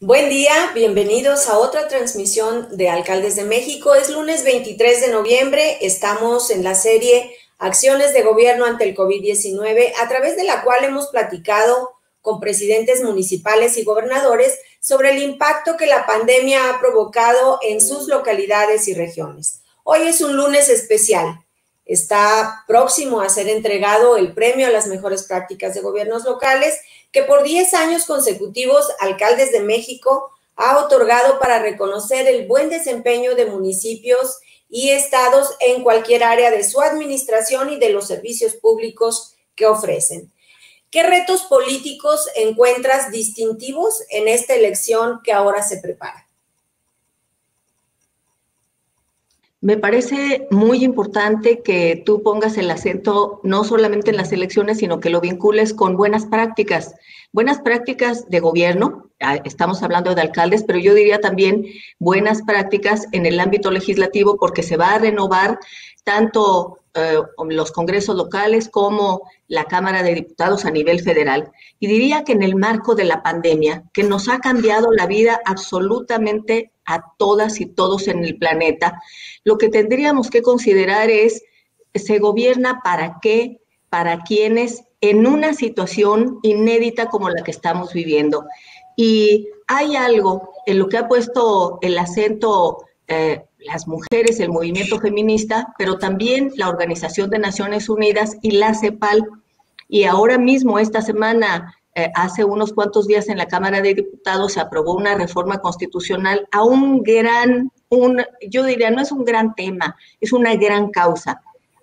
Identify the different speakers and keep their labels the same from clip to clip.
Speaker 1: Buen día, bienvenidos a otra transmisión de Alcaldes de México. Es lunes 23 de noviembre, estamos en la serie Acciones de Gobierno ante el COVID-19, a través de la cual hemos platicado con presidentes municipales y gobernadores sobre el impacto que la pandemia ha provocado en sus localidades y regiones. Hoy es un lunes especial. Está próximo a ser entregado el premio a las mejores prácticas de gobiernos locales que por 10 años consecutivos Alcaldes de México ha otorgado para reconocer el buen desempeño de municipios y estados en cualquier área de su administración y de los servicios públicos que ofrecen. ¿Qué retos políticos encuentras distintivos en esta elección que ahora se prepara?
Speaker 2: Me parece muy importante que tú pongas el acento no solamente en las elecciones, sino que lo vincules con buenas prácticas de gobierno. Estamos hablando de alcaldes, pero yo diría también buenas prácticas en el ámbito legislativo, porque se va a renovar tanto los congresos locales como la Cámara de Diputados a nivel federal. Y diría que en el marco de la pandemia, que nos ha cambiado la vida absolutamente a todas y todos en el planeta, lo que tendríamos que considerar es, ¿se gobierna para qué? ¿Para quiénes? En una situación inédita como la que estamos viviendo. Y hay algo en lo que ha puesto el acento las mujeres, el movimiento feminista, pero también la Organización de Naciones Unidas y la CEPAL. Y ahora mismo, esta semana, hace unos cuantos días en la Cámara de Diputados se aprobó una reforma constitucional a yo diría, no es un gran tema, es una gran causa,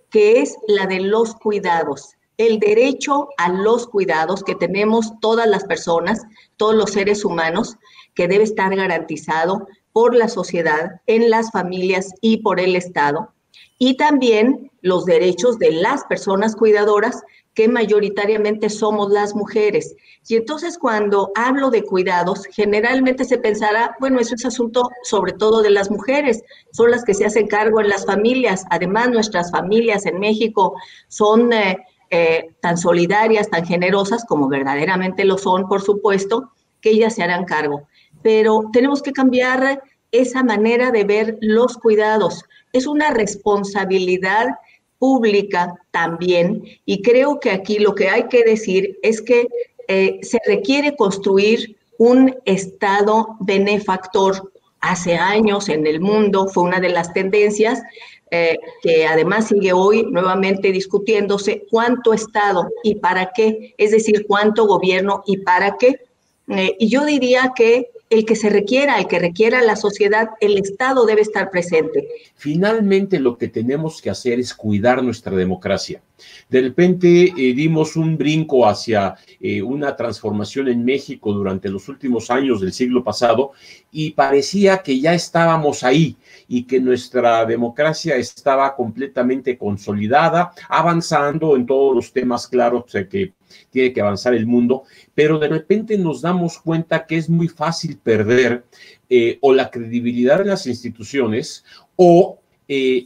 Speaker 2: que es la de los cuidados. El derecho a los cuidados que tenemos todas las personas, todos los seres humanos, que debe estar garantizado por la sociedad, en las familias y por el Estado. Y también los derechos de las personas cuidadoras, que mayoritariamente somos las mujeres. Y entonces cuando hablo de cuidados, generalmente se pensará, bueno, eso es asunto sobre todo de las mujeres, son las que se hacen cargo en las familias. Además, nuestras familias en México son tan solidarias, tan generosas, como verdaderamente lo son, por supuesto, que ellas se harán cargo. Pero tenemos que cambiar esa manera de ver los cuidados. Es una responsabilidad pública también, y creo que aquí lo que hay que decir es que se requiere construir un Estado benefactor. Hace años en el mundo fue una de las tendencias que además sigue hoy nuevamente discutiéndose: cuánto Estado y para qué, es decir, cuánto gobierno y para qué. Y yo diría que el que requiera la sociedad, el Estado debe estar presente.
Speaker 3: Finalmente, lo que tenemos que hacer es cuidar nuestra democracia. De repente dimos un brinco hacia una transformación en México durante los últimos años del siglo pasado y parecía que ya estábamos ahí y que nuestra democracia estaba completamente consolidada, avanzando en todos los temas claros que tiene que avanzar el mundo, pero de repente nos damos cuenta que es muy fácil perder o la credibilidad de las instituciones o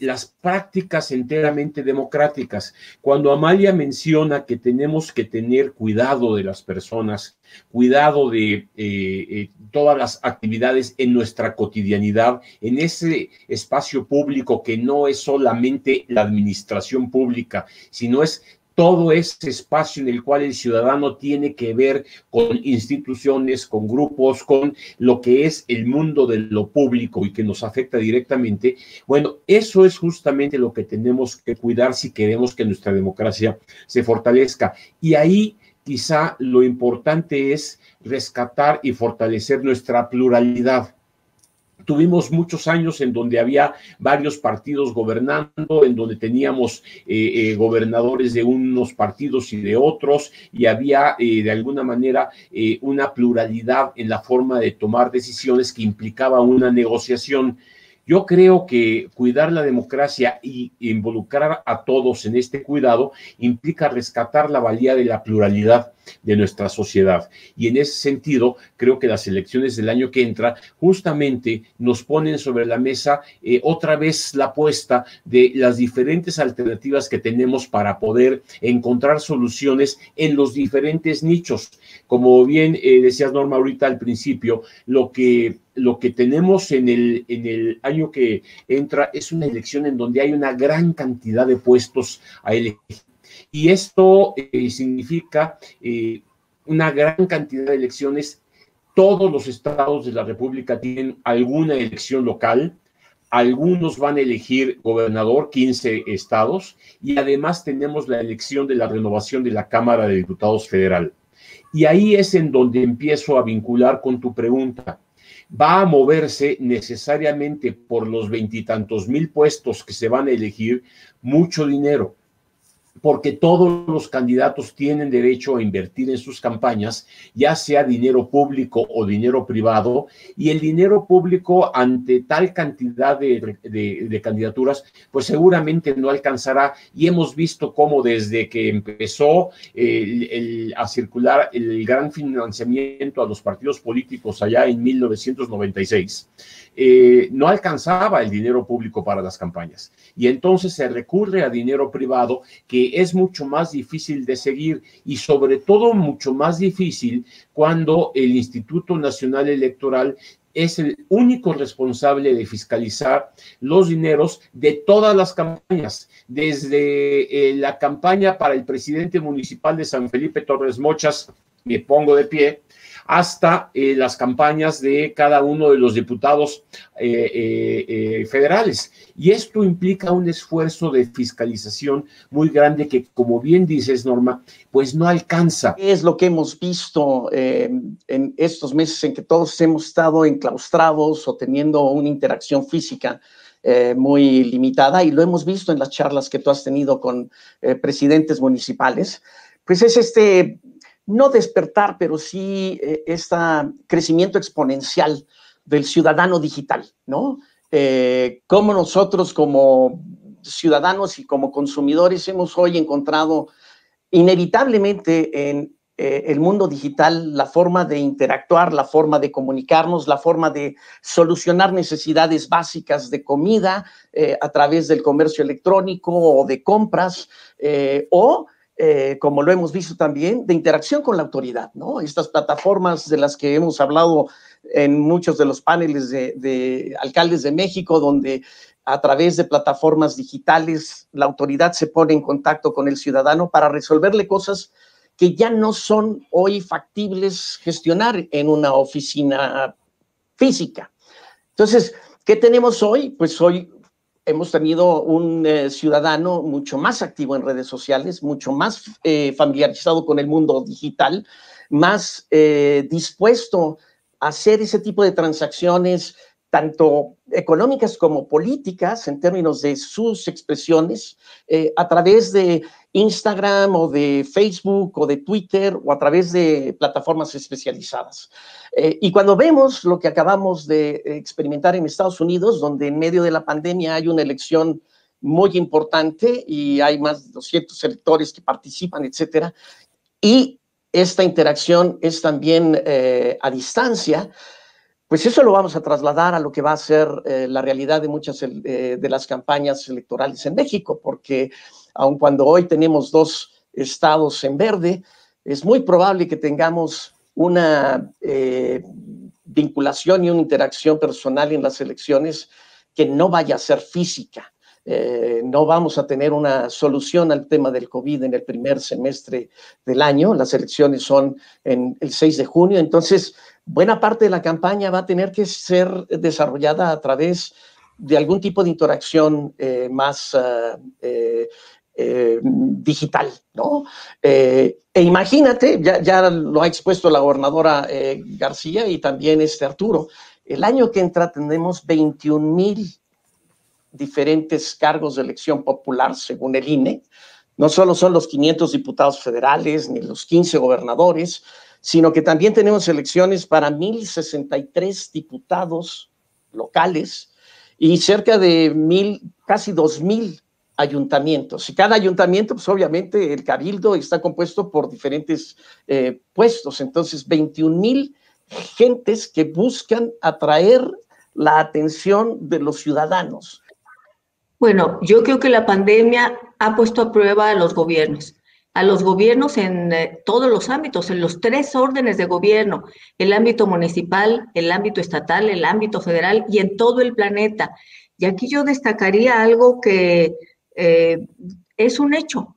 Speaker 3: las prácticas enteramente democráticas. Cuando Amalia menciona que tenemos que tener cuidado de las personas, cuidado de todas las actividades en nuestra cotidianidad, en ese espacio público que no es solamente la administración pública, sino es todo ese espacio en el cual el ciudadano tiene que ver con instituciones, con grupos, con lo que es el mundo de lo público y que nos afecta directamente. Bueno, eso es justamente lo que tenemos que cuidar si queremos que nuestra democracia se fortalezca. Y ahí quizá lo importante es rescatar y fortalecer nuestra pluralidad. Tuvimos muchos años en donde había varios partidos gobernando, en donde teníamos gobernadores de unos partidos y de otros, y había de alguna manera una pluralidad en la forma de tomar decisiones que implicaba una negociación. Yo creo que cuidar la democracia y involucrar a todos en este cuidado implica rescatar la valía de la pluralidad. de nuestra sociedad. Y en ese sentido, creo que las elecciones del año que entra justamente nos ponen sobre la mesa otra vez la apuesta de las diferentes alternativas que tenemos para poder encontrar soluciones en los diferentes nichos. Como bien decías, Norma, ahorita al principio, lo que tenemos en el año que entra es una elección en donde hay una gran cantidad de puestos a elegir. Y esto significa una gran cantidad de elecciones. Todos los estados de la República tienen alguna elección local. Algunos van a elegir gobernador, 15 estados, y además tenemos la elección de la renovación de la Cámara de Diputados Federal. Y ahí es en donde empiezo a vincular con tu pregunta. Va a moverse necesariamente por los 20 y tantos mil puestos que se van a elegir mucho dinero, porque todos los candidatos tienen derecho a invertir en sus campañas, ya sea dinero público o dinero privado, y el dinero público ante tal cantidad de candidaturas, pues seguramente no alcanzará, y hemos visto cómo desde que empezó a circular el gran financiamiento a los partidos políticos allá en 1996, no alcanzaba el dinero público para las campañas, y entonces se recurre a dinero privado que es mucho más difícil de seguir y sobre todo mucho más difícil cuando el Instituto Nacional Electoral es el único responsable de fiscalizar los dineros de todas las campañas, desde la campaña para el presidente municipal de San Felipe Torres Mochas, me pongo de pie, hasta las campañas de cada uno de los diputados federales. Y esto implica un esfuerzo de fiscalización muy grande que, como bien dices, Norma, pues no alcanza.
Speaker 4: Es lo que hemos visto en estos meses en que todos hemos estado enclaustrados o teniendo una interacción física muy limitada, y lo hemos visto en las charlas que tú has tenido con presidentes municipales, pues es no despertar, pero sí este crecimiento exponencial del ciudadano digital, ¿no? Cómo nosotros como ciudadanos y como consumidores hemos hoy encontrado inevitablemente en el mundo digital la forma de interactuar, la forma de comunicarnos, la forma de solucionar necesidades básicas de comida a través del comercio electrónico o de compras como lo hemos visto también, de interacción con la autoridad, ¿no? Estas plataformas de las que hemos hablado en muchos de los paneles de alcaldes de México, donde a través de plataformas digitales la autoridad se pone en contacto con el ciudadano para resolverle cosas que ya no son hoy factibles gestionar en una oficina física. Entonces, ¿qué tenemos hoy? Pues hoy hemos tenido un ciudadano mucho más activo en redes sociales, mucho más familiarizado con el mundo digital, más dispuesto a hacer ese tipo de transacciones, tanto económicas como políticas, en términos de sus expresiones, a través de Instagram o de Facebook o de Twitter o a través de plataformas especializadas. Y cuando vemos lo que acabamos de experimentar en Estados Unidos, donde en medio de la pandemia hay una elección muy importante y hay más de 200 electores que participan, etcétera, y esta interacción es también a distancia, pues eso lo vamos a trasladar a lo que va a ser la realidad de muchas de las campañas electorales en México, porque aun cuando hoy tenemos 2 estados en verde, es muy probable que tengamos una vinculación y una interacción personal en las elecciones que no vaya a ser física. No vamos a tener una solución al tema del COVID en el primer semestre del año. Las elecciones son en el 6 de junio, entonces buena parte de la campaña va a tener que ser desarrollada a través de algún tipo de interacción más digital, ¿no? E imagínate, ya lo ha expuesto la gobernadora García y también Arturo, el año que entra tendremos 21,000 diferentes cargos de elección popular, según el INE. No solo son los 500 diputados federales ni los 15 gobernadores, sino que también tenemos elecciones para 1,063 diputados locales y cerca de casi 2,000 ayuntamientos. Y cada ayuntamiento, pues obviamente el cabildo está compuesto por diferentes puestos. Entonces, 21,000 gentes que buscan atraer la atención de los ciudadanos.
Speaker 2: Bueno, yo creo que la pandemia ha puesto a prueba a los gobiernos en todos los ámbitos, en los 3 órdenes de gobierno, el ámbito municipal, el ámbito estatal, el ámbito federal y en todo el planeta. Y aquí yo destacaría algo que es un hecho.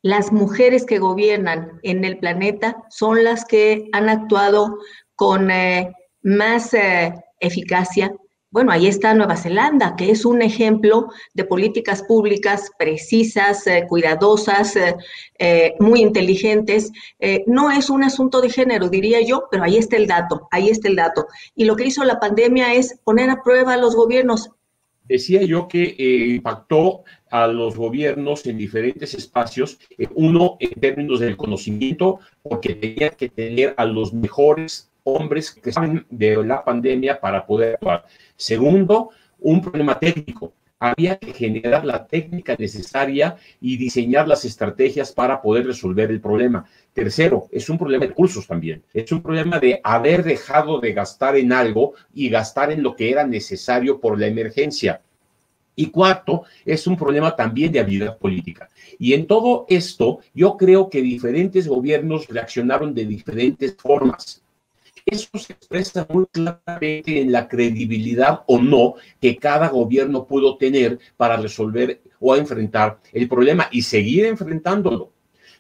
Speaker 2: Las mujeres que gobiernan en el planeta son las que han actuado con más eficacia. Bueno, ahí está Nueva Zelanda, que es un ejemplo de políticas públicas precisas, cuidadosas, muy inteligentes. No es un asunto de género, diría yo, pero ahí está el dato, ahí está el dato. Y lo que hizo la pandemia es poner a prueba a los gobiernos.
Speaker 3: Decía yo que impactó a los gobiernos en diferentes espacios, uno en términos del conocimiento, porque tenía que tener a los mejores hombres que saben de la pandemia para poder actuar. Segundo, un problema técnico. Había que generar la técnica necesaria y diseñar las estrategias para poder resolver el problema. Tercero, es un problema de recursos también. Es un problema de haber dejado de gastar en algo y gastar en lo que era necesario por la emergencia. Y cuarto, es un problema también de habilidad política. Y en todo esto, yo creo que diferentes gobiernos reaccionaron de diferentes formas. Eso se expresa muy claramente en la credibilidad o no que cada gobierno pudo tener para resolver o enfrentar el problema y seguir enfrentándolo.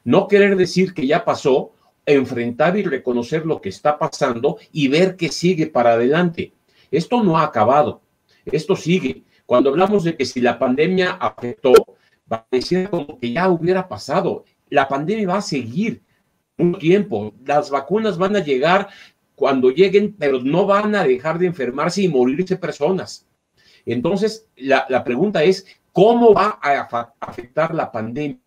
Speaker 3: No querer decir que ya pasó, enfrentar y reconocer lo que está pasando y ver que sigue para adelante. Esto no ha acabado, esto sigue. Cuando hablamos de que si la pandemia afectó, parecía como que ya hubiera pasado. La pandemia va a seguir un tiempo, las vacunas van a llegar cuando lleguen, pero no van a dejar de enfermarse y morirse personas. Entonces, la pregunta es, ¿cómo va a afectar la pandemia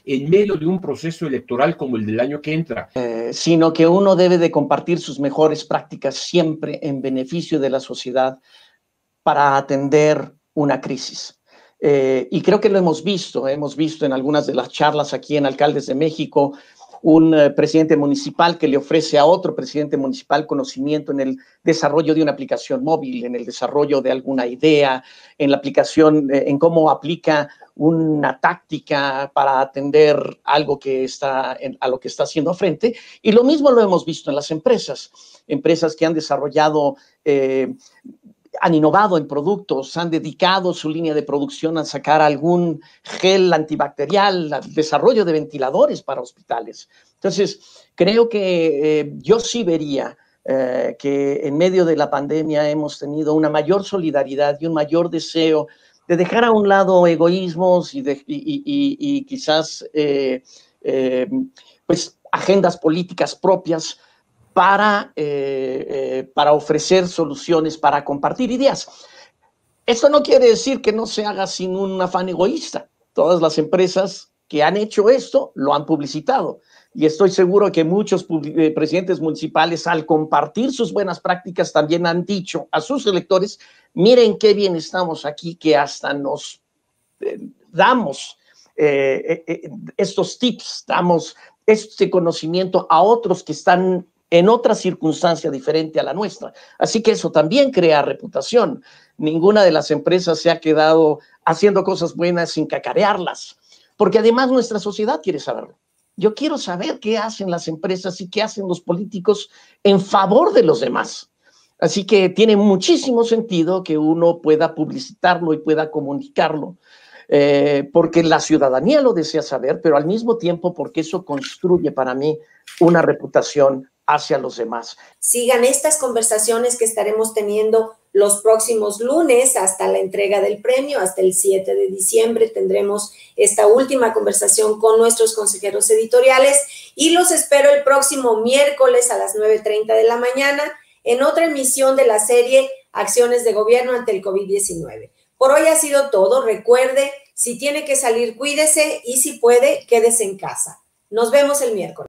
Speaker 3: en medio de un proceso electoral como el del año que entra?
Speaker 4: Sino que uno debe de compartir sus mejores prácticas siempre en beneficio de la sociedad para atender una crisis. Y creo que lo hemos visto en algunas de las charlas aquí en Alcaldes de México, un presidente municipal que le ofrece a otro presidente municipal conocimiento en el desarrollo de una aplicación móvil, en el desarrollo de alguna idea, en la aplicación, en cómo aplica una táctica para atender algo que está a lo que está haciendo frente. Y lo mismo lo hemos visto en las empresas que han desarrollado han innovado en productos, han dedicado su línea de producción a sacar algún gel antibacterial, al desarrollo de ventiladores para hospitales. Entonces, creo que yo sí vería que en medio de la pandemia hemos tenido una mayor solidaridad y un mayor deseo de dejar a un lado egoísmos y quizás pues agendas políticas propias para ofrecer soluciones, para compartir ideas. Esto no quiere decir que no se haga sin un afán egoísta. Todas las empresas que han hecho esto lo han publicitado. Y estoy seguro que muchos presidentes municipales, al compartir sus buenas prácticas, también han dicho a sus electores, miren qué bien estamos aquí, que hasta nos damos estos tips, damos este conocimiento a otros que están en otra circunstancia diferente a la nuestra. Así que eso también crea reputación. Ninguna de las empresas se ha quedado haciendo cosas buenas sin cacarearlas, porque además nuestra sociedad quiere saberlo. Yo quiero saber qué hacen las empresas y qué hacen los políticos en favor de los demás. Así que tiene muchísimo sentido que uno pueda publicitarlo y pueda comunicarlo, porque la ciudadanía lo desea saber, pero al mismo tiempo porque eso construye para mí una reputación hacia los demás.
Speaker 1: Sigan estas conversaciones que estaremos teniendo los próximos lunes hasta la entrega del premio, hasta el 7 de diciembre tendremos esta última conversación con nuestros consejeros editoriales y los espero el próximo miércoles a las 9:30 de la mañana en otra emisión de la serie Acciones de Gobierno ante el COVID-19. Por hoy ha sido todo. Recuerde, si tiene que salir, cuídese y si puede, quédese en casa. Nos vemos el miércoles.